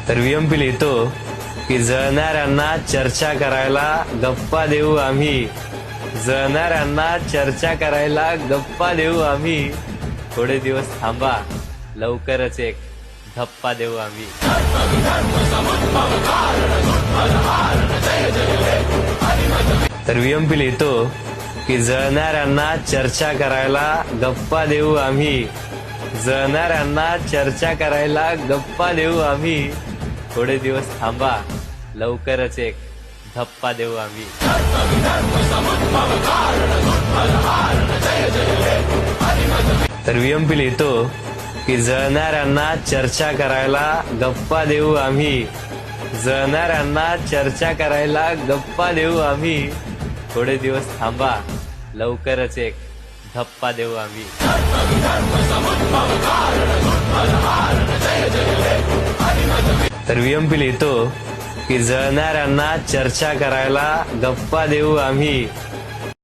तर VMP लिहितो की जळणाऱ्यांना चर्चा करायला गप्पा देऊ आम्ही, जळणाऱ्यांना चर्चा करायला गप्पा देऊ आम्ही, थोडे दिवस थांबा लवकरच एक धप्पा देऊ आम्ही. तर VMP लिहितो की जळणाऱ्यांना चर्चा करायला गप्पा देऊ आम्ही, जळणाऱ्यांना चर्चा करायला गप्पा देऊ आम्ही, थोडे दिवस थांबा लवकरच एक धप्पा देऊ आम्ही. तर VMP लिहितो की जळणाऱ्यांना चर्चा करायला गप्पा देऊ आम्ही, जळणाऱ्यांना चर्चा करायला गप्पा देऊ आम्ही, थोडे दिवस थांबा लवकरच एक धप्पा देऊ आम्ही. तर VMP लिहितो की जळणाऱ्यांना चर्चा करायला गप्पा देऊ आम्ही,